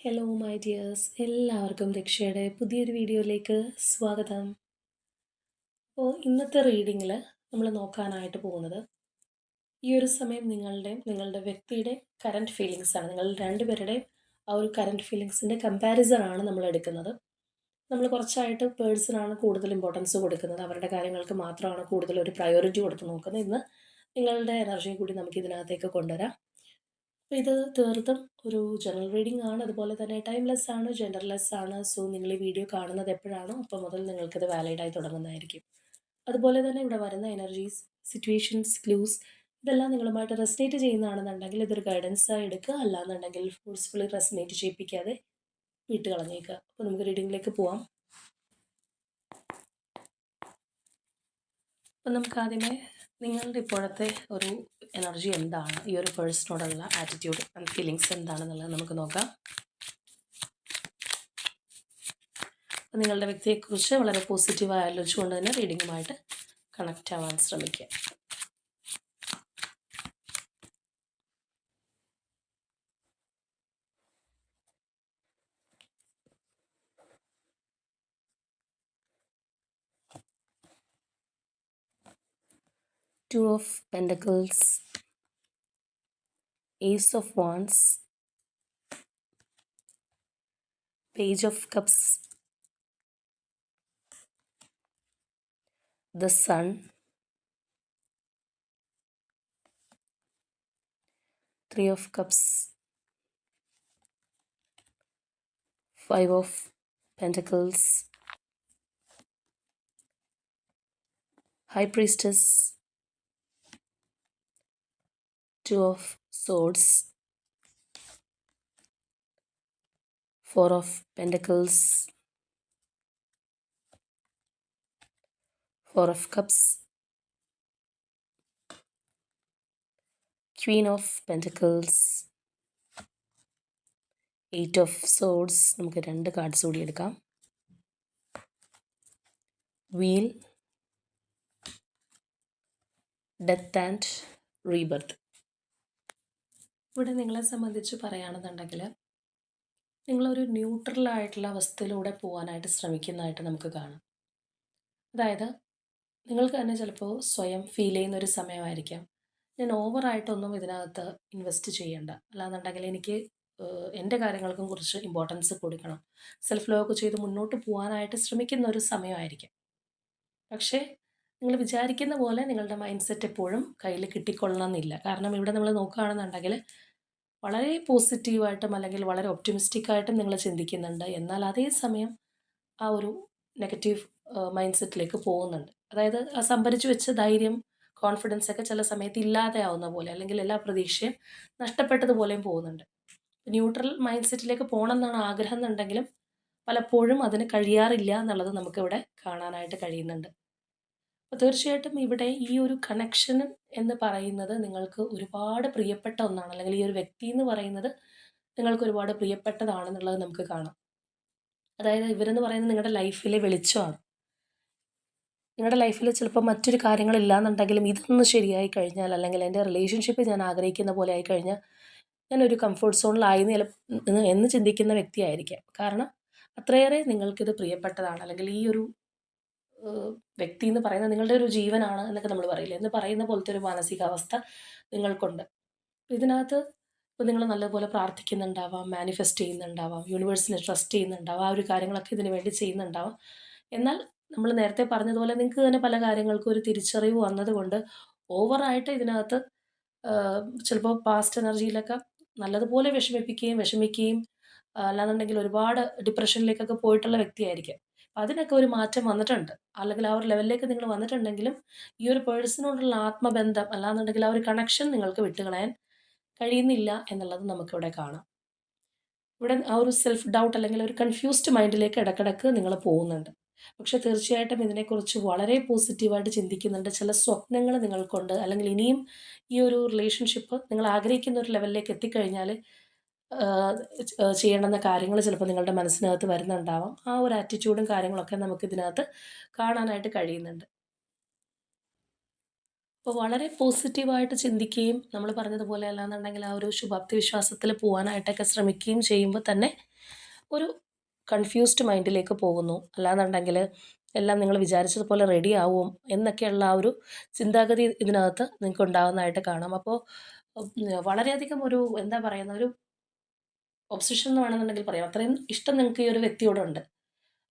Hello my dears, എല്ലാവർക്കും രക്ഷയുടെ പുതിയൊരു വീഡിയോയിലേക്ക് സ്വാഗതം. അപ്പോൾ ഇന്നത്തെ റീഡിങ്ങിൽ നമ്മൾ നോക്കാനായിട്ട് പോകുന്നത് ഈ ഒരു സമയം നിങ്ങളുടെ വ്യക്തിയുടെ കറൻറ്റ് ഫീലിങ്സ് ആണ്. നിങ്ങൾ രണ്ടുപേരുടെയും ആ ഒരു കറൻറ്റ് ഫീലിങ്സിൻ്റെ കമ്പാരിസൺ ആണ് നമ്മൾ എടുക്കുന്നത്. നമ്മൾ കുറച്ചായിട്ട് പേഴ്സണാണ് കൂടുതൽ ഇമ്പോർട്ടൻസ് കൊടുക്കുന്നത്, അവരുടെ കാര്യങ്ങൾക്ക് മാത്രമാണ് കൂടുതൽ ഒരു പ്രയോറിറ്റി കൊടുത്ത് നോക്കുന്നത്. ഇന്ന് നിങ്ങളുടെ എനർജി കൂടി നമുക്ക് ഇതിനകത്തേക്ക് കൊണ്ടുവരാം. അപ്പോൾ ഇത് തീർത്തും ഒരു ജനറൽ റീഡിംഗ് ആണ്, അതുപോലെ തന്നെ ടൈംലെസ് ആണ്, ജെൻഡർലെസ് ആണ്. സോ നിങ്ങൾ ഈ വീഡിയോ കാണുന്നത് എപ്പോഴാണോ അപ്പോൾ മുതൽ നിങ്ങൾക്കിത് വാലിഡായി തുടങ്ങുന്നതായിരിക്കും. അതുപോലെ തന്നെ ഇവിടെ വരുന്ന എനർജീസ്, സിറ്റുവേഷൻസ്, ക്ലൂസ് ഇതെല്ലാം നിങ്ങളുമായിട്ട് റെസനേറ്റ് ചെയ്യുന്നതാണെന്നുണ്ടെങ്കിൽ ഇതൊരു ഗൈഡൻസായി എടുക്കുക, അല്ലാന്നുണ്ടെങ്കിൽ ഫോഴ്സ്ഫുള്ളി റെസനേറ്റ് ചെയ്യിപ്പിക്കാതെ വിട്ട് കളഞ്ഞേക്കുക. അപ്പോൾ നമുക്ക് റീഡിങ്ങിലേക്ക് പോവാം. അപ്പം നമുക്ക് ആദ്യമേ നിങ്ങളുടെ ഇപ്പോഴത്തെ ഒരു എനർജി എന്താണ്, ഈ ഒരു പേഴ്സണോടുള്ള ആറ്റിറ്റ്യൂഡ് ആൻഡ് ഫീലിങ്സ് എന്താണെന്നുള്ളത് നമുക്ക് നോക്കാം. അപ്പം നിങ്ങളുടെ വ്യക്തിയെക്കുറിച്ച് വളരെ പോസിറ്റീവായി ആലോചിച്ചുകൊണ്ട് തന്നെ റീഡിങ്ങുമായിട്ട് കണക്റ്റ് ആവാൻ ശ്രമിക്കുക. Two of Pentacles, Ace of Wands, Page of Cups, the Sun, Three of Cups, Five of Pentacles, High Priestess, Two of Swords, Four of Pentacles, Four of Cups, Queen of Pentacles, Eight of Swords. നമുക്ക് രണ്ട് cards കൂടി എടുക്കാം. Wheel, Death and Rebirth. ഇവിടെ നിങ്ങളെ സംബന്ധിച്ച് പറയുകയാണെന്നുണ്ടെങ്കിൽ നിങ്ങളൊരു ന്യൂട്രലായിട്ടുള്ള അവസ്ഥയിലൂടെ പോകാനായിട്ട് ശ്രമിക്കുന്നതായിട്ട് നമുക്ക് കാണാം. അതായത് നിങ്ങൾക്ക് തന്നെ ചിലപ്പോൾ സ്വയം ഫീൽ ചെയ്യുന്നൊരു സമയമായിരിക്കാം, ഞാൻ ഓവറായിട്ടൊന്നും ഇതിനകത്ത് ഇൻവെസ്റ്റ് ചെയ്യേണ്ട, അല്ലാന്നുണ്ടെങ്കിൽ എനിക്ക് എൻ്റെ കാര്യങ്ങൾക്കും കുറിച്ച് ഇമ്പോർട്ടൻസ് കൊടുക്കണം, സെൽഫ് ലോ ഒക്കെ ചെയ്ത് മുന്നോട്ട് പോകാനായിട്ട് ശ്രമിക്കുന്ന ഒരു സമയമായിരിക്കാം. പക്ഷേ നിങ്ങൾ വിചാരിക്കുന്ന പോലെ നിങ്ങളുടെ മൈൻഡ് സെറ്റ് എപ്പോഴും കയ്യിൽ കിട്ടിക്കൊള്ളണമെന്നില്ല. കാരണം ഇവിടെ നമ്മൾ നോക്കുകയാണെന്നുണ്ടെങ്കിൽ വളരെ പോസിറ്റീവായിട്ടും അല്ലെങ്കിൽ വളരെ ഒപ്റ്റിമിസ്റ്റിക്കായിട്ടും നിങ്ങൾ ചിന്തിക്കുന്നുണ്ട്, എന്നാൽ അതേസമയം ആ ഒരു നെഗറ്റീവ് മൈൻഡ് സെറ്റിലേക്ക് പോകുന്നുണ്ട്. അതായത് ആ സംഭരിച്ചു വെച്ച ധൈര്യം, കോൺഫിഡൻസ് ഒക്കെ ചില സമയത്ത് ഇല്ലാതെ ആവുന്ന പോലെ, അല്ലെങ്കിൽ എല്ലാ പ്രതീക്ഷയും നഷ്ടപ്പെട്ടതുപോലെയും പോകുന്നുണ്ട്. ന്യൂട്രൽ മൈൻഡ് സെറ്റിലേക്ക് പോകണം എന്നാണ് ആഗ്രഹം എന്നുണ്ടെങ്കിലും പലപ്പോഴും അതിന് കഴിയാറില്ല എന്നുള്ളത് നമുക്കിവിടെ കാണാനായിട്ട് കഴിയുന്നുണ്ട്. അപ്പോൾ തീർച്ചയായിട്ടും ഇവിടെ ഈ ഒരു കണക്ഷൻ എന്ന് പറയുന്നത് നിങ്ങൾക്ക് ഒരുപാട് പ്രിയപ്പെട്ട ഒന്നാണ്, അല്ലെങ്കിൽ ഈ ഒരു വ്യക്തി എന്ന് പറയുന്നത് നിങ്ങൾക്ക് ഒരുപാട് പ്രിയപ്പെട്ടതാണെന്നുള്ളത് നമുക്ക് കാണാം. അതായത് ഇവരെന്ന് പറയുന്നത് നിങ്ങളുടെ ലൈഫിലെ വെളിച്ചമാണ്. നിങ്ങളുടെ ലൈഫിൽ ചിലപ്പോൾ മറ്റൊരു കാര്യങ്ങളില്ല എന്നുണ്ടെങ്കിലും ഇതൊന്ന് ശരിയായി കഴിഞ്ഞാൽ, അല്ലെങ്കിൽ എൻ്റെ റിലേഷൻഷിപ്പ് ഞാൻ ആഗ്രഹിക്കുന്ന പോലെ ആയി കഴിഞ്ഞാൽ ഞാനൊരു കംഫർട്ട് സോണിലായി എന്ന് ചിന്തിക്കുന്ന വ്യക്തിയായിരിക്കാം. കാരണം അത്രയേറെ നിങ്ങൾക്കിത് പ്രിയപ്പെട്ടതാണ്, അല്ലെങ്കിൽ ഈ ഒരു വ്യക്തി എന്ന് പറയുന്നത് നിങ്ങളുടെ ഒരു ജീവനാണ് എന്നൊക്കെ നമ്മൾ പറയില്ലേ, എന്ന് പറയുന്ന പോലത്തെ ഒരു മാനസികാവസ്ഥ നിങ്ങൾക്കുണ്ട്. ഇതിനകത്ത് ഇപ്പോൾ നിങ്ങൾ നല്ലപോലെ പ്രാർത്ഥിക്കുന്നുണ്ടാവാം, മാനിഫെസ്റ്റ് ചെയ്യുന്നുണ്ടാവാം, യൂണിവേഴ്സിനെ ട്രസ്റ്റ് ചെയ്യുന്നുണ്ടാവാം, ആ ഒരു കാര്യങ്ങളൊക്കെ ഇതിനു വേണ്ടി ചെയ്യുന്നുണ്ടാവാം. എന്നാൽ നമ്മൾ നേരത്തെ പറഞ്ഞതുപോലെ നിങ്ങൾക്ക് തന്നെ പല കാര്യങ്ങൾക്കും ഒരു തിരിച്ചറിവ് വന്നതുകൊണ്ട് ഓവറായിട്ട് ഇതിനകത്ത് ചിലപ്പോൾ പാസ്റ്റ് എനർജിയിലൊക്കെ നല്ലതുപോലെ വിഷമിക്കുകയും അല്ലാന്നുണ്ടെങ്കിൽ ഒരുപാട് ഡിപ്രഷനിലേക്കൊക്കെ പോയിട്ടുള്ള വ്യക്തിയായിരിക്കും. അതിനൊക്കെ ഒരു മാറ്റം വന്നിട്ടുണ്ട്, അല്ലെങ്കിൽ ആ ഒരു ലെവലിലേക്ക് നിങ്ങൾ വന്നിട്ടുണ്ടെങ്കിലും ഈ ഒരു പേഴ്സണോടുള്ള ആത്മബന്ധം അല്ലാന്നുണ്ടെങ്കിൽ ആ ഒരു കണക്ഷൻ നിങ്ങൾക്ക് വിട്ടുകളയാൻ കഴിയുന്നില്ല എന്നുള്ളത് നമുക്കിവിടെ കാണാം. ഇവിടെ ആ ഒരു സെൽഫ് ഡൗട്ട് അല്ലെങ്കിൽ ഒരു കൺഫ്യൂസ്ഡ് മൈൻഡിലേക്ക് ഇടക്കിടക്ക് നിങ്ങൾ പോകുന്നുണ്ട്. പക്ഷേ തീർച്ചയായിട്ടും ഇതിനെക്കുറിച്ച് വളരെ പോസിറ്റീവായിട്ട് ചിന്തിക്കുന്നുണ്ട്. ചില സ്വപ്നങ്ങൾ നിങ്ങൾക്കുണ്ട്, അല്ലെങ്കിൽ ഇനിയും ഈ ഒരു റിലേഷൻഷിപ്പ് നിങ്ങൾ ആഗ്രഹിക്കുന്ന ഒരു ലെവലിലേക്ക് എത്തിക്കഴിഞ്ഞാൽ ചെയ്യേണ്ടുന്ന കാര്യങ്ങൾ ചിലപ്പോൾ നിങ്ങളുടെ മനസ്സിനകത്ത് വരുന്നുണ്ടാവാം. ആ ഒരു ആറ്റിറ്റ്യൂഡും കാര്യങ്ങളൊക്കെ നമുക്കിതിനകത്ത് കാണാനായിട്ട് കഴിയുന്നുണ്ട്. അപ്പോൾ വളരെ പോസിറ്റീവായിട്ട് ചിന്തിക്കുകയും നമ്മൾ പറഞ്ഞതുപോലെ അല്ലാന്നുണ്ടെങ്കിൽ ആ ഒരു ശുഭാപ്തി വിശ്വാസത്തിൽ പോകാനായിട്ടൊക്കെ ശ്രമിക്കുകയും ചെയ്യുമ്പോൾ തന്നെ ഒരു കൺഫ്യൂസ്ഡ് മൈൻഡിലേക്ക് പോകുന്നു. അല്ലാന്നുണ്ടെങ്കിൽ എല്ലാം നിങ്ങൾ വിചാരിച്ചതുപോലെ റെഡി ആവും എന്നൊക്കെയുള്ള ആ ഒരു ചിന്താഗതി ഇതിനകത്ത് നിങ്ങൾക്ക് ഉണ്ടാകുന്നതായിട്ട് കാണാം. അപ്പോൾ വളരെയധികം ഒരു എന്താ പറയുന്ന ഒരു ഒബ്സഷൻ എന്ന് വേണമെന്നുണ്ടെങ്കിൽ പറയാം. അത്രയും ഇഷ്ടം നിങ്ങൾക്ക് ഈ ഒരു വ്യക്തിയോടുണ്ട്.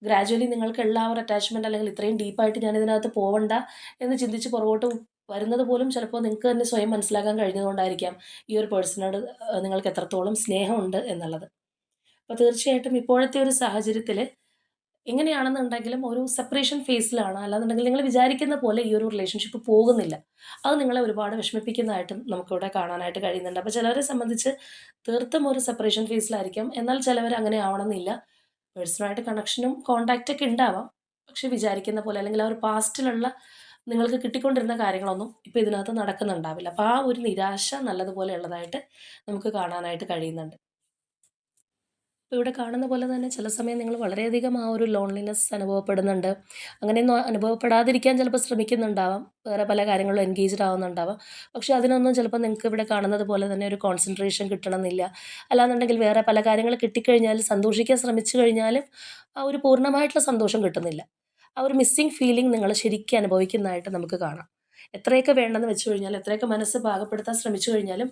ഗ്രാജ്വലി നിങ്ങൾക്ക് എല്ലാ ഒരു അറ്റാച്ച്മെൻറ്റ് അല്ലെങ്കിൽ ഇത്രയും ഡീപ്പായിട്ട് ഞാൻ ഇതിനകത്ത് പോവണ്ട എന്ന് ചിന്തിച്ച് പുറകോട്ട് വരുന്നത് പോലും ചിലപ്പോൾ നിങ്ങൾക്ക് തന്നെ സ്വയം മനസ്സിലാക്കാൻ കഴിഞ്ഞതുകൊണ്ടായിരിക്കാം ഈ ഒരു പേഴ്സണോട് നിങ്ങൾക്ക് എത്രത്തോളം സ്നേഹമുണ്ട് എന്നുള്ളത്. അപ്പോൾ തീർച്ചയായിട്ടും ഇപ്പോഴത്തെ ഒരു സാഹചര്യത്തിൽ എങ്ങനെയാണെന്നുണ്ടെങ്കിലും ഒരു സെപ്പറേഷൻ ഫേസിലാണ്. അല്ലാന്നുണ്ടെങ്കിൽ നിങ്ങൾ വിചാരിക്കുന്ന പോലെ ഈ ഒരു റിലേഷൻഷിപ്പ് പോകുന്നില്ല. അത് നിങ്ങളെ ഒരുപാട് വിഷമിപ്പിക്കുന്നതായിട്ടും നമുക്കിവിടെ കാണാനായിട്ട് കഴിയുന്നുണ്ട്. അപ്പോൾ ചിലരെ സംബന്ധിച്ച് തീർത്തും ഒരു സെപ്പറേഷൻ ഫേസിലായിരിക്കാം. എന്നാൽ ചിലവർ അങ്ങനെ ആവണമെന്നില്ല. പേഴ്സണലായിട്ട് കണക്ഷനും കോൺടാക്റ്റൊക്കെ ഉണ്ടാവാം. പക്ഷെ വിചാരിക്കുന്ന പോലെ അല്ലെങ്കിൽ ആ ഒരു പാസ്റ്റിലുള്ള നിങ്ങൾക്ക് കിട്ടിക്കൊണ്ടിരുന്ന കാര്യങ്ങളൊന്നും ഇപ്പോൾ ഇതിനകത്ത് നടക്കുന്നുണ്ടാവില്ല. അപ്പോൾ ആ ഒരു നിരാശ നല്ലതുപോലെ ഉള്ളതായിട്ട് നമുക്ക് കാണാനായിട്ട് കഴിയുന്നുണ്ട്. ഇപ്പോൾ ഇവിടെ കാണുന്ന പോലെ തന്നെ ചില സമയം നിങ്ങൾ വളരെയധികം ആ ഒരു ലോൺലിനെസ് അനുഭവപ്പെടുന്നുണ്ട്. അങ്ങനെയൊന്നും അനുഭവപ്പെടാതിരിക്കാൻ ചിലപ്പോൾ ശ്രമിക്കുന്നുണ്ടാവാം. വേറെ പല കാര്യങ്ങളിലും എൻഗേജ്ഡ് ആവുന്നുണ്ടാവാം. പക്ഷേ അതിനൊന്നും ചിലപ്പോൾ നിങ്ങൾക്ക് ഇവിടെ കാണുന്നത് പോലെ തന്നെ ഒരു കോൺസെൻട്രേഷൻ കിട്ടണമെന്നില്ല. അല്ലാന്നുണ്ടെങ്കിൽ വേറെ പല കാര്യങ്ങൾ കിട്ടിക്കഴിഞ്ഞാൽ സന്തോഷിക്കാൻ ശ്രമിച്ചു കഴിഞ്ഞാലും ആ ഒരു പൂർണ്ണമായിട്ടുള്ള സന്തോഷം കിട്ടുന്നില്ല. ആ ഒരു മിസ്സിംഗ് ഫീലിംഗ് നിങ്ങൾ ശരിക്കും അനുഭവിക്കുന്നതായിട്ട് നമുക്ക് കാണാം. എത്രയൊക്കെ വേണ്ടെന്ന് വെച്ച് കഴിഞ്ഞാലും എത്രയൊക്കെ മനസ്സ് പാകപ്പെടുത്താൻ ശ്രമിച്ചു കഴിഞ്ഞാലും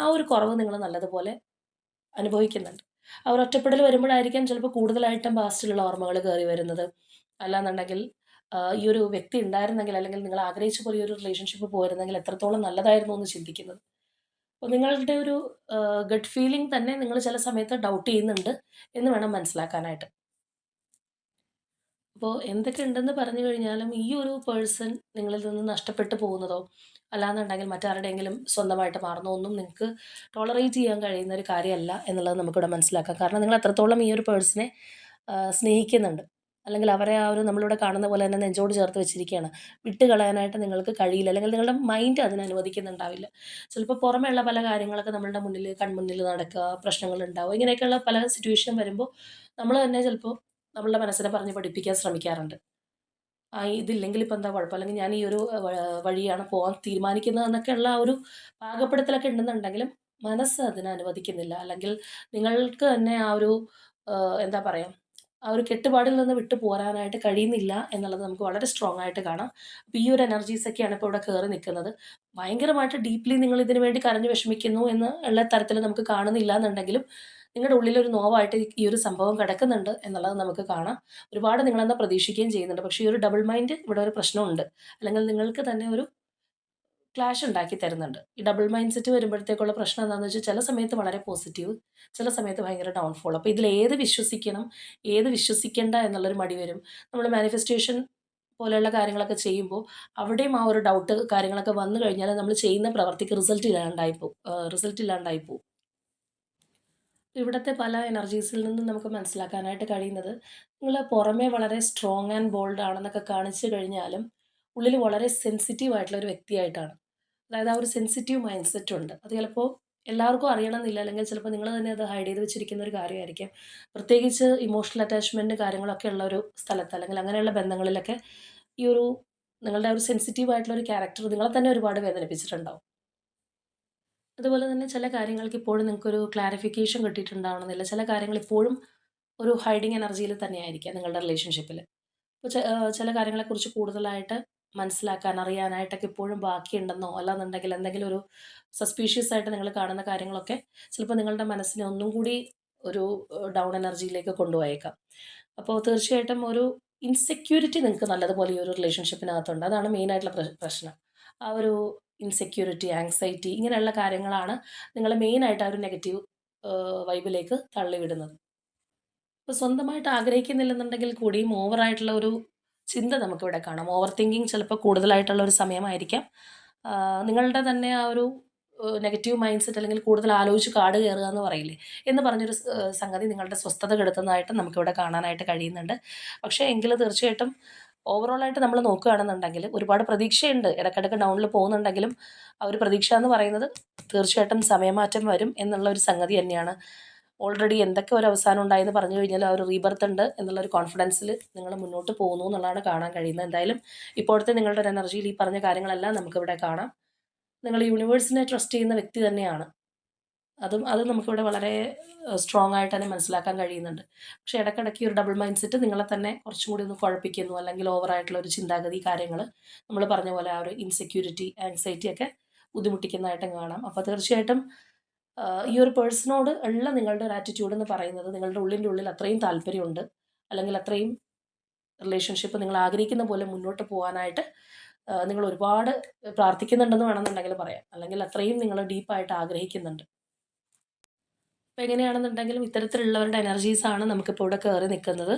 ആ ഒരു കുറവ് നിങ്ങൾ നല്ലതുപോലെ അനുഭവിക്കുന്നുണ്ട്. ആ ഒരു ഒറ്റപ്പെടൽ വരുമ്പോഴായിരിക്കാം ചിലപ്പോൾ കൂടുതലായിട്ടും പാസ്റ്റിലുള്ള ഓർമ്മകൾ കയറി വരുന്നത്. അല്ലാന്നുണ്ടെങ്കിൽ ഈ ഒരു വ്യക്തി ഉണ്ടായിരുന്നെങ്കിൽ അല്ലെങ്കിൽ നിങ്ങൾ ആഗ്രഹിച്ച പോലെ ഈ ഒരു റിലേഷൻഷിപ്പ് പോയിരുന്നെങ്കിൽ എത്രത്തോളം നല്ലതായിരുന്നു എന്ന് ചിന്തിക്കുന്നത്. അപ്പോൾ നിങ്ങളുടെ ഒരു ഗട്ട് ഫീലിംഗ് തന്നെ നിങ്ങൾ ചില സമയത്ത് ഡൗട്ട് ചെയ്യുന്നുണ്ട് എന്ന് വേണം മനസ്സിലാക്കാനായിട്ട്. അപ്പോൾ എന്തൊക്കെ ഉണ്ടെന്ന് പറഞ്ഞു കഴിഞ്ഞാലും ഈ ഒരു പേഴ്സൺ നിങ്ങളിൽ നിന്ന് നഷ്ടപ്പെട്ടു പോകുന്നതോ അല്ലാന്നുണ്ടെങ്കിൽ മറ്റാരുടെയെങ്കിലും സ്വന്തമായിട്ട് മാറുന്നോ ഒന്നും നിങ്ങൾക്ക് ടോളറേറ്റ് ചെയ്യാൻ കഴിയുന്ന ഒരു കാര്യമല്ല എന്നുള്ളത് നമുക്കിവിടെ മനസ്സിലാക്കാം. കാരണം നിങ്ങൾ എത്രത്തോളം ഈ ഒരു പേഴ്സണെ സ്നേഹിക്കുന്നുണ്ട്. അല്ലെങ്കിൽ അവരെ ആ ഒരു നമ്മളിവിടെ കാണുന്ന പോലെ തന്നെ നെഞ്ചോട് ചേർത്ത് വെച്ചിരിക്കുകയാണ്. വിട്ട് കളയാനായിട്ട് നിങ്ങൾക്ക് കഴിയില്ല. അല്ലെങ്കിൽ നിങ്ങളുടെ മൈൻഡ് അതിന് അനുവദിക്കുന്നുണ്ടാവില്ല. ചിലപ്പോൾ പുറമേയുള്ള പല കാര്യങ്ങളൊക്കെ നമ്മളുടെ മുന്നിൽ കൺമുന്നിൽ നടക്കുക, പ്രശ്നങ്ങളുണ്ടാവുക, ഇങ്ങനെയൊക്കെയുള്ള പല സിറ്റുവേഷനും വരുമ്പോൾ നമ്മൾ തന്നെ ചിലപ്പോൾ നമ്മളുടെ മനസ്സിനെ പറഞ്ഞ് പഠിപ്പിക്കാൻ ശ്രമിക്കാറുണ്ട്. ഇതില്ലെങ്കിൽ ഇപ്പം എന്താ കുഴപ്പം? അല്ലെങ്കിൽ ഞാൻ ഈ ഒരു വഴിയാണ് പോകാൻ തീരുമാനിക്കുന്നത് എന്നൊക്കെയുള്ള ആ ഒരു പാകപ്പെടുത്തലൊക്കെ ഉണ്ടെന്നുണ്ടെങ്കിലും മനസ്സ് അതിന് അനുവദിക്കുന്നില്ല. അല്ലെങ്കിൽ നിങ്ങൾക്ക് തന്നെ ആ ഒരു എന്താ പറയുക, ആ ഒരു കെട്ടുപാടിൽ നിന്ന് വിട്ടു പോരാനായിട്ട് കഴിയുന്നില്ല എന്നുള്ളത് നമുക്ക് വളരെ സ്ട്രോങ് ആയിട്ട് കാണാം. അപ്പോൾ ഈ ഒരു എനർജീസൊക്കെയാണ് ഇപ്പോൾ ഇവിടെ കയറി നിൽക്കുന്നത്. ഭയങ്കരമായിട്ട് ഡീപ്ലി നിങ്ങൾ ഇതിനു വേണ്ടി കരഞ്ഞു വിഷമിക്കുന്നു എന്ന് ഉള്ള തരത്തിൽ നമുക്ക് കാണുന്നില്ല എന്നുണ്ടെങ്കിലും നിങ്ങളുടെ ഉള്ളിലൊരു നോവായിട്ട് ഈ ഒരു സംഭവം കിടക്കുന്നുണ്ട് എന്നുള്ളത് നമുക്ക് കാണാം. ഒരുപാട് നിങ്ങളെന്നാ പ്രതീക്ഷിക്കുകയും ചെയ്യുന്നുണ്ട്. പക്ഷേ ഈ ഒരു ഡബിൾ മൈൻഡ് ഇവിടെ ഒരു പ്രശ്നമുണ്ട്. അല്ലെങ്കിൽ നിങ്ങൾക്ക് തന്നെ ഒരു ക്ലാഷ് ഉണ്ടാക്കി തരുന്നുണ്ട്. ഈ ഡബിൾ മൈൻഡ് സെറ്റ് വരുമ്പോഴത്തേക്കുള്ള പ്രശ്നം എന്താണെന്ന് വെച്ചാൽ ചില സമയത്ത് വളരെ പോസിറ്റീവ്, ചില സമയത്ത് ഭയങ്കര ഡൗൺഫോൾ. അപ്പോൾ ഇതിൽ ഏത് വിശ്വസിക്കണം, ഏത് വിശ്വസിക്കേണ്ട എന്നുള്ളൊരു മടി വരും. നമ്മൾ മാനിഫെസ്റ്റേഷൻ പോലെയുള്ള കാര്യങ്ങളൊക്കെ ചെയ്യുമ്പോൾ അവിടെയും ആ ഒരു ഡൗട്ട് കാര്യങ്ങളൊക്കെ വന്നു കഴിഞ്ഞാൽ നമ്മൾ ചെയ്യുന്ന പ്രവർത്തിക്ക് റിസൾട്ട് ഇല്ലാണ്ടായി പോവും. ഇവിടുത്തെ പല എനർജീസിൽ നിന്നും നമുക്ക് മനസ്സിലാക്കാനായിട്ട് കഴിയുന്നത്, നിങ്ങൾ പുറമേ വളരെ സ്ട്രോങ് ആൻഡ് ബോൾഡ് ആണെന്നൊക്കെ കാണിച്ചു കഴിഞ്ഞാലും, ഉള്ളിൽ വളരെ സെൻസിറ്റീവ് ആയിട്ടുള്ള ഒരു വ്യക്തിയായിട്ടാണ്. അതായത് ആ ഒരു സെൻസിറ്റീവ് മൈൻഡ് സെറ്റ് ഉണ്ട്. അത് ചിലപ്പോൾ എല്ലാവർക്കും അറിയണമെന്നില്ല. അല്ലെങ്കിൽ ചിലപ്പോൾ നിങ്ങൾ തന്നെ അത് ഹൈഡ് ചെയ്ത് വെച്ചിരിക്കുന്ന ഒരു കാര്യമായിരിക്കാം. പ്രത്യേകിച്ച് ഇമോഷണൽ അറ്റാച്ച്മെൻറ്റ് കാര്യങ്ങളൊക്കെ ഉള്ള ഒരു സ്ഥലത്ത് അല്ലെങ്കിൽ അങ്ങനെയുള്ള ബന്ധങ്ങളിലൊക്കെ ഈ ഒരു നിങ്ങളുടെ ഒരു സെൻസിറ്റീവ് ആയിട്ടുള്ള ഒരു ക്യാരക്ടർ നിങ്ങളെ തന്നെ ഒരുപാട് വേദനിപ്പിച്ചിട്ടുണ്ടാവും. അതുപോലെ തന്നെ ചില കാര്യങ്ങൾക്ക് ഇപ്പോഴും നിങ്ങൾക്കൊരു ക്ലാരിഫിക്കേഷൻ കിട്ടിയിട്ടുണ്ടാവണമെന്നില്ല. ചില കാര്യങ്ങൾ ഇപ്പോഴും ഒരു ഹൈഡിങ് എനർജിയിൽ തന്നെയായിരിക്കാം നിങ്ങളുടെ റിലേഷൻഷിപ്പിൽ. ഇപ്പോൾ ചില കാര്യങ്ങളെക്കുറിച്ച് കൂടുതലായിട്ട് മനസ്സിലാക്കാൻ, അറിയാനായിട്ടൊക്കെ ഇപ്പോഴും ബാക്കിയുണ്ടെന്നോ അല്ലാന്നുണ്ടെങ്കിൽ എന്തെങ്കിലും ഒരു സസ്പീഷ്യസ് ആയിട്ട് നിങ്ങൾ കാണുന്ന കാര്യങ്ങളൊക്കെ ചിലപ്പോൾ നിങ്ങളുടെ മനസ്സിനെ ഒന്നും കൂടി ഒരു ഡൗൺ എനർജിയിലേക്ക് കൊണ്ടുപോയേക്കാം. അപ്പോൾ തീർച്ചയായിട്ടും ഒരു ഇൻസെക്യൂരിറ്റി നിങ്ങൾക്ക് നല്ലതുപോലെ ഈ ഒരു റിലേഷൻഷിപ്പിനകത്തുണ്ട്. അതാണ് മെയിനായിട്ടുള്ള പ്രശ്നം. ആ ഒരു ഇൻസെക്യൂരിറ്റി, ആങ്സൈറ്റി ഇങ്ങനെയുള്ള കാര്യങ്ങളാണ് നിങ്ങളെ മെയിനായിട്ട് ആ ഒരു നെഗറ്റീവ് വൈബിലേക്ക് തള്ളിവിടുന്നത്. ഇപ്പോൾ സ്വന്തമായിട്ട് ആഗ്രഹിക്കുന്നില്ലെന്നുണ്ടെങ്കിൽ കൂടിയും ഓവറായിട്ടുള്ള ഒരു ചിന്ത നമുക്കിവിടെ കാണാം. ഓവർ തിങ്കിങ് ചിലപ്പോൾ കൂടുതലായിട്ടുള്ള ഒരു സമയമായിരിക്കാം. നിങ്ങളുടെ തന്നെ ആ ഒരു നെഗറ്റീവ് മൈൻഡ് സെറ്റ് അല്ലെങ്കിൽ കൂടുതൽ ആലോചിച്ച് കാട് കയറുക എന്ന് പറയില്ലേ, എന്ന് പറഞ്ഞൊരു സംഗതി നിങ്ങളുടെ സ്വസ്ഥത കെടുത്തുന്നതായിട്ട് നമുക്കിവിടെ കാണാനായിട്ട് കഴിയുന്നുണ്ട്. പക്ഷേ എങ്കിൽ തീർച്ചയായിട്ടും ഓവറോളായിട്ട് നമ്മൾ നോക്കുകയാണെന്നുണ്ടെങ്കിൽ ഒരുപാട് പ്രതീക്ഷയുണ്ട്. ഇടയ്ക്കിടയ്ക്ക് ഡൗണിൽ പോകുന്നുണ്ടെങ്കിലും ആ ഒരു പ്രതീക്ഷ എന്ന് പറയുന്നത് തീർച്ചയായിട്ടും സമയമാറ്റം വരും എന്നുള്ള ഒരു സംഗതി തന്നെയാണ്. ഓൾറെഡി എന്തൊക്കെ ഒരു അവസാനം ഉണ്ടായെന്ന് പറഞ്ഞു കഴിഞ്ഞാൽ ആ ഒരു റീബർത്ത് ഉണ്ട് എന്നുള്ളൊരു കോൺഫിഡൻസിൽ നിങ്ങൾ മുന്നോട്ട് പോകുന്നു എന്നുള്ളതാണ് കാണാൻ കഴിയുന്നത്. എന്തായാലും ഇപ്പോഴത്തെ നിങ്ങളുടെ ഒരു എനർജിയിൽ ഈ പറഞ്ഞ കാര്യങ്ങളെല്ലാം നമുക്കിവിടെ കാണാം. നിങ്ങൾ യൂണിവേഴ്സിനെ ട്രസ്റ്റ് ചെയ്യുന്ന വ്യക്തി തന്നെയാണ്. അത് നമുക്കിവിടെ വളരെ സ്ട്രോങ് ആയിട്ട് തന്നെ മനസ്സിലാക്കാൻ കഴിയുന്നുണ്ട്. പക്ഷേ ഇടയ്ക്കിടയ്ക്ക് ഒരു ഡബിൾ മൈൻഡ് സെറ്റ് നിങ്ങളെ തന്നെ കുറച്ചും കൂടി ഒന്ന് കുഴപ്പിക്കുന്നു, അല്ലെങ്കിൽ ഓവറായിട്ടുള്ള ഒരു ചിന്താഗതി കാര്യങ്ങൾ നമ്മൾ പറഞ്ഞ പോലെ ആ ഒരു ഇൻസെക്യൂരിറ്റി ആങ്സൈറ്റി ഒക്കെ ബുദ്ധിമുട്ടിക്കുന്നതായിട്ടും കാണാം. അപ്പോൾ തീർച്ചയായിട്ടും ഈ ഒരു പേഴ്സണോട് ഉള്ള നിങ്ങളുടെ ഒരു ആറ്റിറ്റ്യൂഡ് എന്ന് പറയുന്നത് നിങ്ങളുടെ ഉള്ളിൻ്റെ ഉള്ളിൽ അത്രയും താല്പര്യമുണ്ട്, അല്ലെങ്കിൽ അത്രയും റിലേഷൻഷിപ്പ് നിങ്ങൾ ആഗ്രഹിക്കുന്ന പോലെ മുന്നോട്ട് പോകാനായിട്ട് നിങ്ങൾ ഒരുപാട് പ്രാർത്ഥിക്കുന്നുണ്ടെന്ന് വേണമെന്നുണ്ടെങ്കിൽ പറയാം, അല്ലെങ്കിൽ അത്രയും നിങ്ങൾ ഡീപ്പായിട്ട് ആഗ്രഹിക്കുന്നുണ്ട്. അപ്പോൾ എങ്ങനെയാണെന്നുണ്ടെങ്കിലും ഇത്തരത്തിലുള്ളവരുടെ എനർജീസാണ് നമുക്കിപ്പോൾ ഇവിടെ കയറി നിൽക്കുന്നത്.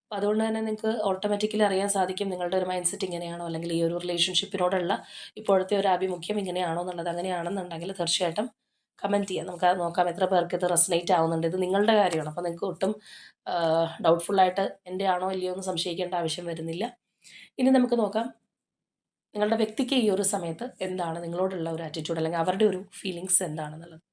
അപ്പോൾ അതുകൊണ്ട് തന്നെ നിങ്ങൾക്ക് ഓട്ടോമാറ്റിക്കലി അറിയാൻ സാധിക്കും നിങ്ങളുടെ ഒരു മൈൻഡ് സെറ്റ് ഇങ്ങനെയാണോ, അല്ലെങ്കിൽ ഈ ഒരു റിലേഷൻഷിപ്പിനോടുള്ള ഇപ്പോഴത്തെ ഒരു ആഭിമുഖ്യം ഇങ്ങനെയാണോ എന്നുള്ളത്. അങ്ങനെയാണെന്നുണ്ടെങ്കിൽ തീർച്ചയായിട്ടും കമൻറ്റ് ചെയ്യാം. നമുക്ക് അത് നോക്കാം എത്ര പേർക്ക് ഇത് റെസനേറ്റ് ആവുന്നുണ്ട്. ഇത് നിങ്ങളുടെ കാര്യമാണ്, അപ്പോൾ നിങ്ങൾക്ക് ഒട്ടും ഡൗട്ട്ഫുള്ളായിട്ട് എൻ്റെ ആണോ ഇല്ലയോ എന്ന് സംശയിക്കേണ്ട ആവശ്യം വരുന്നില്ല. ഇനി നമുക്ക് നോക്കാം നിങ്ങളുടെ വ്യക്തിക്ക് ഈ ഒരു സമയത്ത് എന്താണ് നിങ്ങളോടുള്ള ഒരു ആറ്റിറ്റ്യൂഡ്, അല്ലെങ്കിൽ അവരുടെ ഒരു ഫീലിങ്സ് എന്താണെന്നുള്ളത്.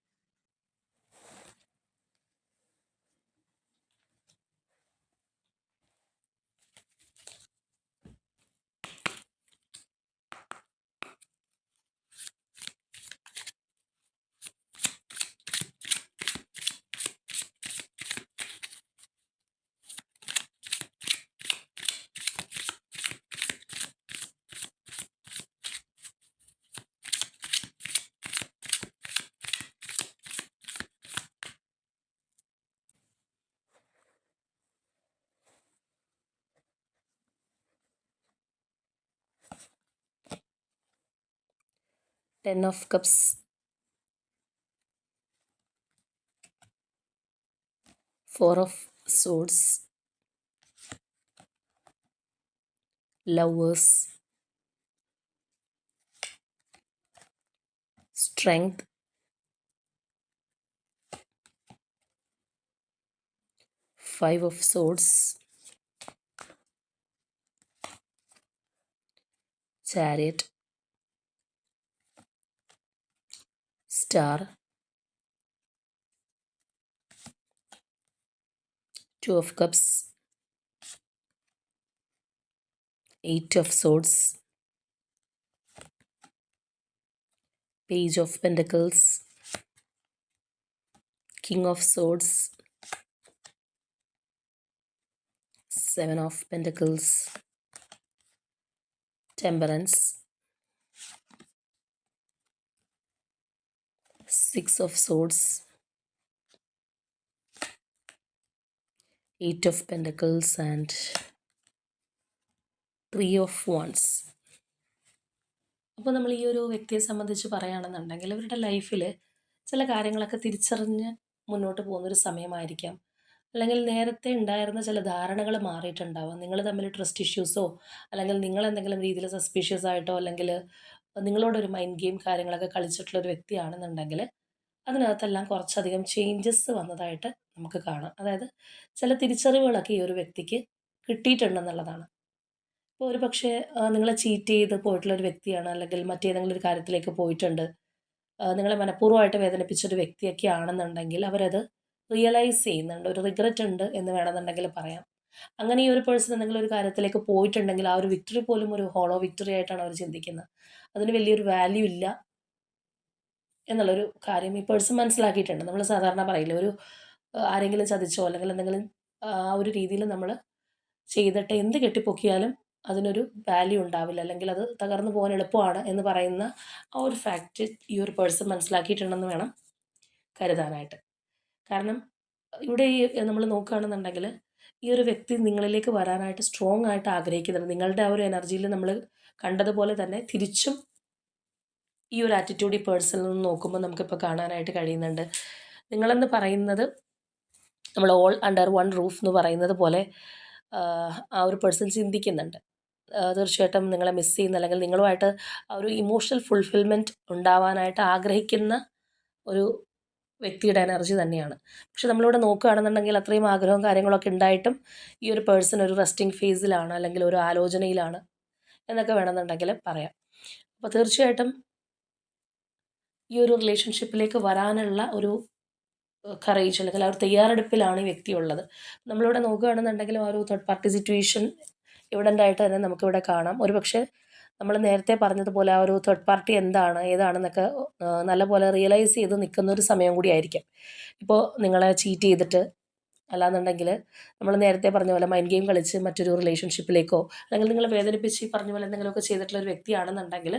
10 of Cups, 4 of Swords, Lovers, Strength, 5 of Swords, Chariot, Star, 2 of Cups, 8 of Swords, Page of Pentacles, King of Swords, 7 of Pentacles, Temperance, 6 of Swords, 8 of Pentacles and 3 of Wands. അപ്പോൾ നമ്മൾ ഈ ഒരു വ്യക്തിയെ സംബന്ധിച്ച് പറയുകയാണെന്നുണ്ടെങ്കിൽ അവരുടെ ലൈഫിൽ ചില കാര്യങ്ങളൊക്കെ തിരിച്ചറിഞ്ഞ് മുന്നോട്ട് പോകുന്നൊരു സമയമായിരിക്കാം, അല്ലെങ്കിൽ നേരത്തെ ഉണ്ടായിരുന്ന ചില ധാരണകൾ മാറിയിട്ടുണ്ടാവാം. നിങ്ങൾ തമ്മിൽ ട്രസ്റ്റ് ഇഷ്യൂസോ, അല്ലെങ്കിൽ നിങ്ങൾ എന്തെങ്കിലും രീതിയിൽ സസ്പീഷ്യസ് ആയിട്ടോ, അല്ലെങ്കിൽ നിങ്ങളോടൊരു മൈൻഡ് ഗെയിം കാര്യങ്ങളൊക്കെ കളിച്ചിട്ടുള്ളൊരു വ്യക്തിയാണെന്നുണ്ടെങ്കിൽ അതിനകത്തെല്ലാം കുറച്ചധികം ചേഞ്ചസ് വന്നതായിട്ട് നമുക്ക് കാണാം. അതായത് ചില തിരിച്ചറിവുകളൊക്കെ ഈ ഒരു വ്യക്തിക്ക് കിട്ടിയിട്ടുണ്ടെന്നുള്ളതാണ്. ഇപ്പോൾ ഒരു പക്ഷേ നിങ്ങളെ ചീറ്റ് ചെയ്ത് പോയിട്ടുള്ളൊരു വ്യക്തിയാണ്, അല്ലെങ്കിൽ മറ്റേതെങ്കിലും ഒരു കാര്യത്തിലേക്ക് പോയിട്ടുണ്ട്, നിങ്ങളെ മനഃപൂർവ്വമായിട്ട് വേദനിപ്പിച്ചൊരു വ്യക്തിയൊക്കെ ആണെന്നുണ്ടെങ്കിൽ അവരത് റിയലൈസ് ചെയ്യുന്നുണ്ട്, ഒരു റിഗ്രറ്റ് ഉണ്ട് എന്ന് വേണമെന്നുണ്ടെങ്കിൽ പറയാം. അങ്ങനെ ഈ ഒരു പേഴ്സൺ എന്തെങ്കിലും ഒരു കാര്യത്തിലേക്ക് പോയിട്ടുണ്ടെങ്കിൽ ആ ഒരു വിക്ടറി പോലും ഒരു ഹോളോ വിക്ടറി ആയിട്ടാണ് അവർ ചിന്തിക്കുന്നത്. അതിന് വലിയൊരു വാല്യൂ ഇല്ല എന്നുള്ളൊരു കാര്യം ഈ പേഴ്സൺ മനസ്സിലാക്കിയിട്ടുണ്ട്. നമ്മൾ സാധാരണ പറയില്ല, ഒരു ആരെങ്കിലും ചതിച്ചോ അല്ലെങ്കിൽ എന്തെങ്കിലും ആ ഒരു രീതിയിൽ നമ്മൾ ചെയ്തിട്ട് എന്ത് കെട്ടിപ്പൊക്കിയാലും അതിനൊരു വാല്യൂ ഉണ്ടാവില്ല, അല്ലെങ്കിൽ അത് തകർന്നു പോകാൻ എളുപ്പമാണ് എന്ന് പറയുന്ന ആ ഒരു ഫാക്റ്റ് ഈ ഒരു പേഴ്സൺ മനസ്സിലാക്കിയിട്ടുണ്ടെന്ന് വേണം കരുതാനായിട്ട്. കാരണം ഇവിടെ ഈ നമ്മൾ നോക്കുകയാണെന്നുണ്ടെങ്കിൽ ഈ ഒരു വ്യക്തി നിങ്ങളിലേക്ക് വരാനായിട്ട് സ്ട്രോങ് ആയിട്ട് ആഗ്രഹിക്കുന്നുണ്ട്. നിങ്ങളുടെ ആ ഒരു എനർജിയിൽ നമ്മൾ കണ്ടതുപോലെ തന്നെ തിരിച്ചും ഈ ഒരു ആറ്റിറ്റ്യൂഡ് ഈ പേഴ്സണിൽ നിന്ന് നോക്കുമ്പോൾ നമുക്കിപ്പോൾ കാണാനായിട്ട് കഴിയുന്നുണ്ട്. നിങ്ങളെന്ന് പറയുന്നത് നമ്മൾ ഓൾ അണ്ടർ വൺ റൂഫ് എന്ന് പറയുന്നത് പോലെ ആ ഒരു പേഴ്സൺ ചിന്തിക്കുന്നുണ്ട്. തീർച്ചയായിട്ടും നിങ്ങളെ മിസ് ചെയ്യുന്ന, അല്ലെങ്കിൽ നിങ്ങളുമായിട്ട് ആ ഒരു ഇമോഷണൽ ഫുൾഫിൽമെൻറ്റ് ഉണ്ടാവാനായിട്ട് ആഗ്രഹിക്കുന്ന ഒരു വ്യക്തിയുടെ എനർജി തന്നെയാണ്. പക്ഷെ നമ്മളിവിടെ നോക്കുകയാണെന്നുണ്ടെങ്കിൽ അത്രയും ആഗ്രഹവും കാര്യങ്ങളൊക്കെ ഉണ്ടായിട്ടും ഈ ഒരു പേഴ്സൺ ഒരു റെസ്റ്റിംഗ് ഫേസിലാണ്, അല്ലെങ്കിൽ ഒരു ആലോചനയിലാണ് എന്നൊക്കെ വേണമെന്നുണ്ടെങ്കിൽ പറയാം. അപ്പോൾ തീർച്ചയായിട്ടും ഈ ഒരു റിലേഷൻഷിപ്പിലേക്ക് വരാനുള്ള ഒരു കറേജ്, അല്ലെങ്കിൽ ആ ഒരു തയ്യാറെടുപ്പിലാണ് ഈ വ്യക്തി ഉള്ളത്. നമ്മളിവിടെ നോക്കുകയാണെന്നുണ്ടെങ്കിലും ആ ഒരു തേർഡ് പാർട്ടി സിറ്റുവേഷൻ എവിഡൻ്റ് ആയിട്ട് തന്നെ നമുക്കിവിടെ കാണാം. ഒരു പക്ഷേ നമ്മൾ നേരത്തെ പറഞ്ഞതുപോലെ ആ ഒരു തേർഡ് പാർട്ടി എന്താണ് ഏതാണെന്നൊക്കെ നല്ലപോലെ റിയലൈസ് ചെയ്ത് നിൽക്കുന്ന ഒരു സമയം കൂടി ആയിരിക്കും. ഇപ്പോൾ നിങ്ങളെ ചീറ്റ് ചെയ്തിട്ട് അല്ലാന്നുണ്ടെങ്കിൽ നമ്മൾ നേരത്തെ പറഞ്ഞ പോലെ മൈൻഡ് ഗെയിം കളിച്ച് മറ്റൊരു റിലേഷൻഷിപ്പിലേക്കോ അല്ലെങ്കിൽ നിങ്ങളെ വേദനിപ്പിച്ച് ഈ പറഞ്ഞ പോലെ എന്തെങ്കിലുമൊക്കെ ചെയ്തിട്ടുള്ള ഒരു വ്യക്തിയാണെന്നുണ്ടെങ്കിൽ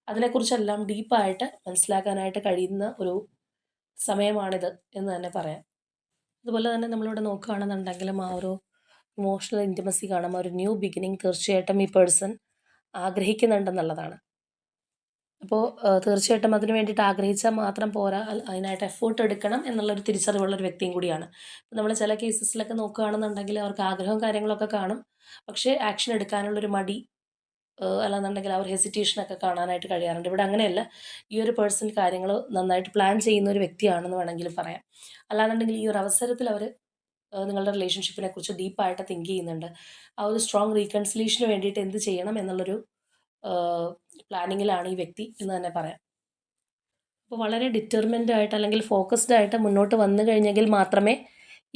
അതിനെക്കുറിച്ചെല്ലാം ഡീപ്പായിട്ട് മനസ്സിലാക്കാനായിട്ട് കഴിയുന്ന ഒരു സമയമാണിത് എന്ന് തന്നെ പറയാം. അതുപോലെ തന്നെ നമ്മളിവിടെ നോക്കുകയാണെന്നുണ്ടെങ്കിലും ആ ഒരു ഇമോഷണൽ ഇൻറ്റിമസി കാണുമ്പോൾ ഒരു ന്യൂ ബിഗിനിങ് തീർച്ചയായിട്ടും ഈ പേഴ്സൺ ആഗ്രഹിക്കുന്നുണ്ടെന്നുള്ളതാണ്. അപ്പോൾ തീർച്ചയായിട്ടും അതിന് വേണ്ടിയിട്ട് ആഗ്രഹിച്ചാൽ മാത്രം പോരാ, അതിനായിട്ട് എഫേർട്ട് എടുക്കണം എന്നുള്ളൊരു തിരിച്ചറിവുള്ളൊരു വ്യക്തിയും കൂടിയാണ്. നമ്മൾ ചില കേസസിലൊക്കെ നോക്കുകയാണെന്നുണ്ടെങ്കിൽ അവർക്ക് ആഗ്രഹവും കാര്യങ്ങളൊക്കെ കാണും, പക്ഷേ ആക്ഷൻ എടുക്കാനുള്ളൊരു മടി അല്ലാന്നുണ്ടെങ്കിൽ ആ ഒരു ഹെസിറ്റേഷനൊക്കെ കാണാനായിട്ട് കഴിയാറുണ്ട്. ഇവിടെ അങ്ങനെയല്ല. ഈ ഒരു പേഴ്സൺ കാര്യങ്ങൾ നന്നായിട്ട് പ്ലാൻ ചെയ്യുന്ന ഒരു വ്യക്തിയാണെന്ന് വേണമെങ്കിൽ പറയാം. അല്ലാന്നുണ്ടെങ്കിൽ ഈ ഒരു അവസരത്തിൽ അവർ നിങ്ങളുടെ റിലേഷൻഷിപ്പിനെ കുറിച്ച് ഡീപ്പായിട്ട് തിങ്ക് ചെയ്യുന്നുണ്ട്. ആ ഒരു സ്ട്രോങ് റീകൺസിലിയേഷന് വേണ്ടിയിട്ട് എന്ത് ചെയ്യണം എന്നുള്ളൊരു പ്ലാനിങ്ങിലാണ് ഈ വ്യക്തി എന്ന് തന്നെ പറയാം. അപ്പോൾ വളരെ ഡിറ്റർമിൻഡ് ആയിട്ട് അല്ലെങ്കിൽ ഫോക്കസ്ഡ് ആയിട്ട് മുന്നോട്ട് വന്നു കഴിഞ്ഞെങ്കിൽ മാത്രമേ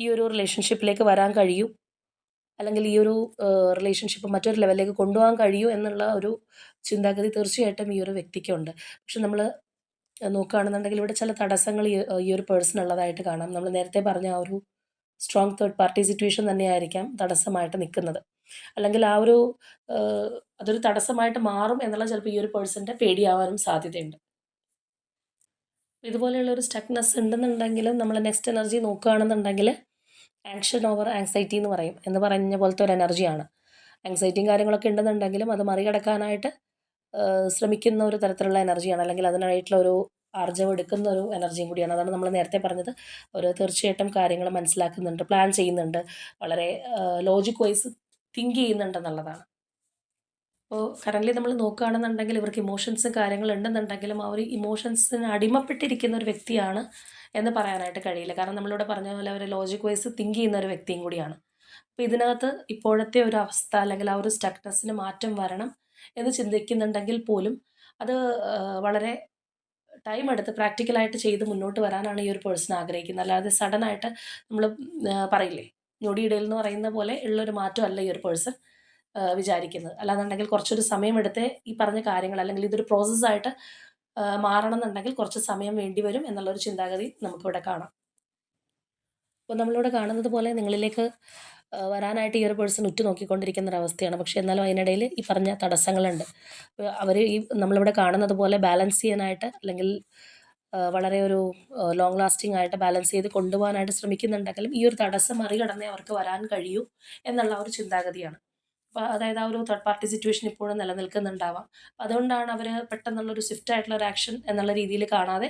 ഈ ഒരു റിലേഷൻഷിപ്പിലേക്ക് വരാൻ കഴിയൂ, അല്ലെങ്കിൽ ഈ ഒരു റിലേഷൻഷിപ്പ് മറ്റൊരു ലെവലിലേക്ക് കൊണ്ടുപോകാൻ കഴിയൂ എന്നുള്ള ഒരു ചിന്താഗതി തീർച്ചയായിട്ടും ഈ ഒരു വ്യക്തിക്കുണ്ട്. പക്ഷെ നമ്മൾ നോക്കുകയാണെന്നുണ്ടെങ്കിൽ ഇവിടെ ചില തടസ്സങ്ങൾ ഈ ഒരു പേഴ്സൺ ഉള്ളതായിട്ട് കാണാം. നമ്മൾ നേരത്തെ പറഞ്ഞ ആ ഒരു സ്ട്രോങ് തേർഡ് പാർട്ടി സിറ്റുവേഷൻ തന്നെയായിരിക്കാം തടസ്സമായിട്ട് നിൽക്കുന്നത്. അല്ലെങ്കിൽ ആ ഒരു അതൊരു തടസ്സമായിട്ട് മാറും എന്നുള്ള ചിലപ്പോൾ ഈ ഒരു പേഴ്സൻ്റെ പേടിയാവാനും സാധ്യതയുണ്ട്. ഇതുപോലെയുള്ള ഒരു സ്റ്റക്നെസ് ഉണ്ടെന്നുണ്ടെങ്കിലും നമ്മൾ നെക്സ്റ്റ് എനർജി നോക്കുകയാണെന്നുണ്ടെങ്കിൽ ആങ്ഷൻ ഓവർ ആങ്സൈറ്റി എന്ന് പറയും, എന്ന് പറഞ്ഞ പോലത്തെ ഒരു എനർജിയാണ്. ആങ്സൈറ്റിയും കാര്യങ്ങളൊക്കെ ഉണ്ടെന്നുണ്ടെങ്കിലും അത് മറികടക്കാനായിട്ട് ശ്രമിക്കുന്ന ഒരു തരത്തിലുള്ള എനർജിയാണ്, അല്ലെങ്കിൽ അതിനായിട്ടുള്ള ഒരു ആർജവം എടുക്കുന്ന ഒരു എനർജിയും കൂടിയാണ്. അതാണ് നമ്മൾ നേരത്തെ പറഞ്ഞത്. അവർ തീർച്ചയായിട്ടും കാര്യങ്ങൾ മനസ്സിലാക്കുന്നുണ്ട്, പ്ലാൻ ചെയ്യുന്നുണ്ട്, വളരെ ലോജിക് വൈസ് തിങ്ക് ചെയ്യുന്നുണ്ടെന്നുള്ളതാണ്. അപ്പോൾ കറൻ്റ്ലി നമ്മൾ നോക്കുകയാണെന്നുണ്ടെങ്കിൽ ഇവർക്ക് ഇമോഷൻസും കാര്യങ്ങളുണ്ടെന്നുണ്ടെങ്കിലും ആ ഒരു ഇമോഷൻസിന് അടിമപ്പെട്ടിരിക്കുന്ന ഒരു വ്യക്തിയാണ് എന്ന് പറയാനായിട്ട് കഴിയില്ല. കാരണം നമ്മളിവിടെ പറഞ്ഞ പോലെ അവർ ലോജിക് വൈസ് തിങ്ക് ചെയ്യുന്ന ഒരു വ്യക്തിയും കൂടിയാണ്. അപ്പോൾ ഇതിനകത്ത് ഇപ്പോഴത്തെ ഒരു അവസ്ഥ അല്ലെങ്കിൽ ആ ഒരു സ്റ്റക്നെസ്സിന് മാറ്റം വരണം എന്ന് ചിന്തിക്കുന്നുണ്ടെങ്കിൽ പോലും അത് വളരെ ടൈം എടുത്ത് പ്രാക്ടിക്കലായിട്ട് ചെയ്ത് മുന്നോട്ട് വരാനാണ് ഈ ഒരു പേഴ്സൺ ആഗ്രഹിക്കുന്നത്. അല്ലാതെ സഡനായിട്ട് നമ്മൾ പറയില്ലേ, ഞൊടിയിടയിൽ എന്ന് പറയുന്ന പോലെ ഉള്ളൊരു മാറ്റമല്ല ഈ ഒരു പേഴ്സൺ വിചാരിക്കുന്നത്. അല്ലാന്നുണ്ടെങ്കിൽ കുറച്ചൊരു സമയമെടുത്ത് ഈ പറഞ്ഞ കാര്യങ്ങൾ അല്ലെങ്കിൽ ഇതൊരു പ്രോസസ്സായിട്ട് മാറണം എന്നുണ്ടെങ്കിൽ കുറച്ച് സമയം വേണ്ടി വരും എന്നുള്ളൊരു ചിന്താഗതി നമുക്കിവിടെ കാണാം. അപ്പോൾ നമ്മളിവിടെ കാണുന്നത് പോലെ നിങ്ങളിലേക്ക് വരാനായിട്ട് ഈ ഒരു പേഴ്സൺ ഉറ്റുനോക്കിക്കൊണ്ടിരിക്കുന്ന ഒരവസ്ഥയാണ്. പക്ഷേ എന്നാലും അതിനിടയിൽ ഈ പറഞ്ഞ തടസ്സങ്ങളുണ്ട്. അവർ ഈ നമ്മളിവിടെ കാണുന്നത് പോലെ ബാലൻസ് ചെയ്യാനായിട്ട് അല്ലെങ്കിൽ വളരെ ഒരു ലോങ് ലാസ്റ്റിംഗ് ആയിട്ട് ബാലൻസ് ചെയ്ത് കൊണ്ടുപോകാനായിട്ട് ശ്രമിക്കുന്നുണ്ടെങ്കിലും ഈ ഒരു തടസ്സം മറികടന്നേ അവർക്ക് വരാൻ കഴിയൂ എന്നുള്ള ഒരു ചിന്താഗതിയാണ്. അപ്പോൾ അതായത് ആ ഒരു തേർഡ് പാർട്ടി സിറ്റുവേഷൻ ഇപ്പോഴും നിലനിൽക്കുന്നുണ്ടാവാം. അതുകൊണ്ടാണ് അവർ പെട്ടെന്നുള്ളൊരു സ്വിഫ്റ്റ് ആയിട്ടുള്ള ഒരു ആക്ഷൻ എന്നുള്ള രീതിയിൽ കാണാതെ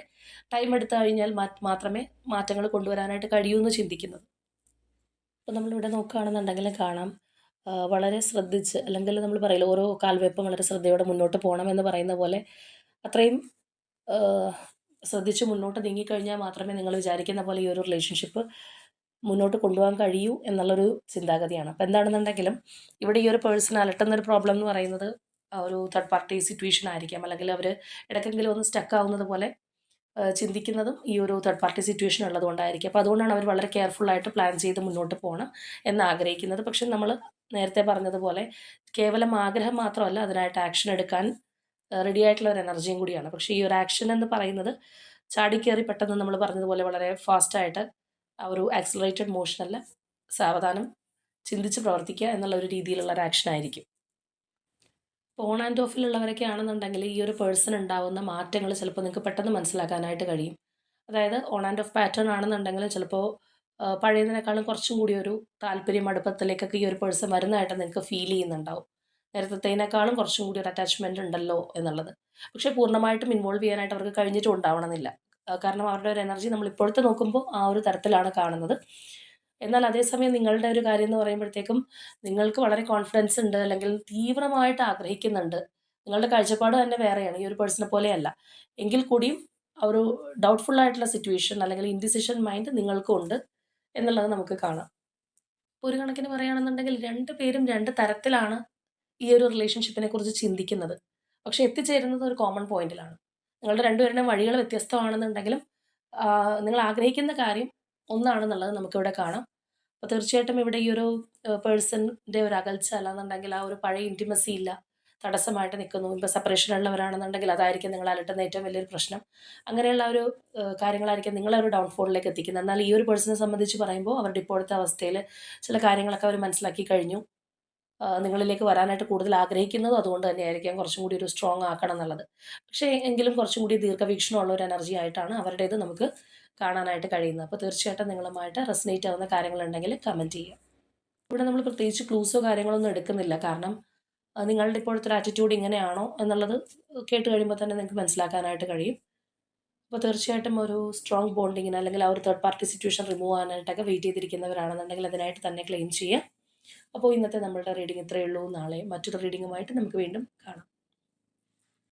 ടൈം എടുത്തു കഴിഞ്ഞാൽ മാത്രമേ മാറ്റങ്ങൾ കൊണ്ടുവരാനായിട്ട് കഴിയൂ എന്ന് ചിന്തിക്കുന്നത്. അപ്പോൾ നമ്മളിവിടെ നോക്കുകയാണെന്നുണ്ടെങ്കിൽ കാണാം, വളരെ ശ്രദ്ധിച്ച് അല്ലെങ്കിൽ നമ്മൾ പറയില്ല ഓരോ കാൽവെപ്പും വളരെ ശ്രദ്ധയോടെ മുന്നോട്ട് പോകണം എന്ന് പറയുന്ന പോലെ അത്രയും ശ്രദ്ധിച്ച് മുന്നോട്ട് നീങ്ങിക്കഴിഞ്ഞാൽ മാത്രമേ നിങ്ങൾ വിചാരിക്കുന്ന പോലെ ഈ ഒരു റിലേഷൻഷിപ്പ് മുന്നോട്ട് കൊണ്ടുപോകാൻ കഴിയൂ എന്നുള്ളൊരു ചിന്താഗതിയാണ്. അപ്പോൾ എന്താണെന്നുണ്ടെങ്കിലും ഇവിടെ ഈ ഒരു പേഴ്സൺ അലട്ടുന്നൊരു പ്രോബ്ലം എന്ന് പറയുന്നത് ആ ഒരു തേർഡ് പാർട്ടി സിറ്റുവേഷൻ ആയിരിക്കാം, അല്ലെങ്കിൽ അവർ ഇടയ്ക്കെങ്കിലും ഒന്ന് സ്റ്റക്ക് ആവുന്നത് പോലെ ചിന്തിക്കുന്നതും ഈ ഒരു തേർഡ് പാർട്ടി സിറ്റുവേഷൻ ഉള്ളതുകൊണ്ടായിരിക്കും. അപ്പോൾ അതുകൊണ്ടാണ് അവർ വളരെ കെയർഫുള്ളായിട്ട് പ്ലാൻ ചെയ്ത് മുന്നോട്ട് പോകണം എന്ന് ആഗ്രഹിക്കുന്നത്. പക്ഷെ നമ്മൾ നേരത്തെ പറഞ്ഞതുപോലെ കേവലം ആഗ്രഹം മാത്രമല്ല, അതിനായിട്ട് ആക്ഷൻ എടുക്കാൻ റെഡി ആയിട്ടുള്ള ഒരു എനർജിയും കൂടിയാണ്. പക്ഷേ ഈ ഒരു ആക്ഷൻ എന്ന് പറയുന്നത് ചാടിക്കയറി പെട്ടെന്ന് നമ്മൾ പറഞ്ഞതുപോലെ വളരെ ഫാസ്റ്റായിട്ട് ആ ഒരു ആക്സിലറേറ്റഡ് മോഷനല്ല, സാവധാനം ചിന്തിച്ച് പ്രവർത്തിക്കുക എന്നുള്ള ഒരു രീതിയിലുള്ള ഒരു ആക്ഷൻ ആയിരിക്കും. ഓൺ ആൻഡ് ഓഫിലുള്ളവരൊക്കെ ആണെന്നുണ്ടെങ്കിൽ ഈ ഒരു പേഴ്സൺ ഉണ്ടാവുന്ന മാറ്റങ്ങൾ ചിലപ്പോൾ നിങ്ങൾക്ക് പെട്ടെന്ന് മനസ്സിലാക്കാനായിട്ട് കഴിയും. അതായത് ഓൺ ആൻഡ് ഓഫ് പാറ്റേൺ ആണെന്നുണ്ടെങ്കിൽ ചിലപ്പോൾ പഴയതിനേക്കാളും കുറച്ചും കൂടി ഒരു താല്പര്യം അടുപ്പത്തിലേക്കൊക്കെ ഈ ഒരു പേഴ്സൺ വരുന്നതായിട്ട് നിങ്ങൾക്ക് ഫീൽ ചെയ്യുന്നുണ്ടാവും. നേരത്തേതിനേക്കാളും കുറച്ചും കൂടി ഒരു അറ്റാച്ച്മെൻ്റ് ഉണ്ടല്ലോ എന്നുള്ളത്. പക്ഷേ പൂർണ്ണമായിട്ടും ഇൻവോൾവ് ചെയ്യാനായിട്ട് അവർക്ക് കഴിഞ്ഞിട്ടും ഉണ്ടാവണമെന്നില്ല. കാരണം അവരുടെ ഒരു എനർജി നമ്മൾ ഇപ്പോഴത്തെ നോക്കുമ്പോൾ ആ ഒരു തരത്തിലാണ് കാണുന്നത്. എന്നാൽ അതേസമയം നിങ്ങളുടെ ഒരു കാര്യം എന്ന് പറയുമ്പോഴത്തേക്കും നിങ്ങൾക്ക് വളരെ കോൺഫിഡൻസ് ഉണ്ട്, അല്ലെങ്കിൽ തീവ്രമായിട്ട് ആഗ്രഹിക്കുന്നുണ്ട്. നിങ്ങളുടെ കാഴ്ചപ്പാട് തന്നെ വേറെയാണ്, ഈ ഒരു പേഴ്സണെ പോലെയല്ല. എങ്കിൽ കൂടിയും ആ ഒരു ഡൗട്ട്ഫുൾ ആയിട്ടുള്ള സിറ്റുവേഷൻ അല്ലെങ്കിൽ ഇൻഡിസിഷൻ മൈൻഡ് നിങ്ങൾക്കും ഉണ്ട് എന്നുള്ളത് നമുക്ക് കാണാം. ഇപ്പോൾ ഒരു കണക്കിന് പറയുകയാണെന്നുണ്ടെങ്കിൽ 2 പേരും 2 തരത്തിലാണ് ഈ ഒരു റിലേഷൻഷിപ്പിനെ കുറിച്ച് ചിന്തിക്കുന്നത്. പക്ഷേ എത്തിച്ചേരുന്നത് ഒരു കോമൺ പോയിന്റിലാണ്. നിങ്ങളുടെ രണ്ടുപേരുടെയും വഴികൾ വ്യത്യസ്തമാണെന്നുണ്ടെങ്കിലും നിങ്ങൾ ആഗ്രഹിക്കുന്ന കാര്യം ഒന്നാണെന്നുള്ളത് നമുക്കിവിടെ കാണാം. അപ്പോൾ തീർച്ചയായിട്ടും ഇവിടെ ഈ ഒരു പേഴ്സണിൻ്റെ ഒരു അകൽച്ച അല്ലാന്നുണ്ടെങ്കിൽ ആ ഒരു പഴയ ഇൻറ്റിമസി ഇല്ല. തടസ്സമായിട്ട് നിൽക്കുന്നു. ഇപ്പോൾ സെപ്പറേഷനുള്ളവരാണെന്നുണ്ടെങ്കിൽ അതായിരിക്കും നിങ്ങൾ അലട്ടുന്ന ഏറ്റവും വലിയൊരു പ്രശ്നം. അങ്ങനെയുള്ള ഒരു കാര്യങ്ങളായിരിക്കും നിങ്ങളെ ഒരു ഡൗൺഫോളിലേക്ക് എത്തിക്കുന്നത്. എന്നാൽ ഈ ഒരു പേഴ്സണെ സംബന്ധിച്ച് പറയുമ്പോൾ അവരുടെ ഇപ്പോഴത്തെ അവസ്ഥയിൽ ചില കാര്യങ്ങളൊക്കെ അവർ മനസ്സിലാക്കി കഴിഞ്ഞു. നിങ്ങളിലേക്ക് വരാനായിട്ട് കൂടുതൽ ആഗ്രഹിക്കുന്നതും അതുകൊണ്ട് തന്നെയായിരിക്കാം, കുറച്ചും കൂടി ഒരു സ്ട്രോങ് ആക്കണം എന്നുള്ളത്. പക്ഷേ എങ്കിലും കുറച്ചും കൂടി ദീർഘവീക്ഷണമുള്ള ഒരു എനർജി ആയിട്ടാണ് അവരുടേത് നമുക്ക് കാണാനായിട്ട് കഴിയുന്നത്. അപ്പോൾ തീർച്ചയായിട്ടും നിങ്ങളുമായിട്ട് റെസനേറ്റ് ആവുന്ന കാര്യങ്ങളുണ്ടെങ്കിൽ കമൻറ്റ് ചെയ്യുക. ഇവിടെ നമ്മൾ പ്രത്യേകിച്ച് ക്ലൂസോ കാര്യങ്ങളൊന്നും എടുക്കുന്നില്ല. കാരണം നിങ്ങളുടെ ഇപ്പോഴത്തെ ഒരു ആറ്റിറ്റ്യൂഡ് ഇങ്ങനെയാണോ എന്നുള്ളത് കേട്ട് കഴിയുമ്പോൾ തന്നെ നിങ്ങൾക്ക് മനസ്സിലാക്കാനായിട്ട് കഴിയും. അപ്പോൾ തീർച്ചയായിട്ടും ഒരു സ്ട്രോങ് ബോണ്ടിങ്ങിന് അല്ലെങ്കിൽ ആ ഒരു തേർഡ് പാർട്ടി സിറ്റുവേഷൻ റിമൂവ് ആകാനായിട്ടൊക്കെ വെയിറ്റ് ചെയ്തിരിക്കുന്നവരാണെന്നുണ്ടെങ്കിൽ അതിനായിട്ട് തന്നെ ക്ലെയിം ചെയ്യുക. അപ്പോൾ ഇന്നത്തെ നമ്മളുടെ റീഡിംഗ് ഇത്രയേ ഉള്ളൂ. നാളെ മറ്റൊരു റീഡിങ്ങുമായിട്ട് നമുക്ക് വീണ്ടും കാണാം.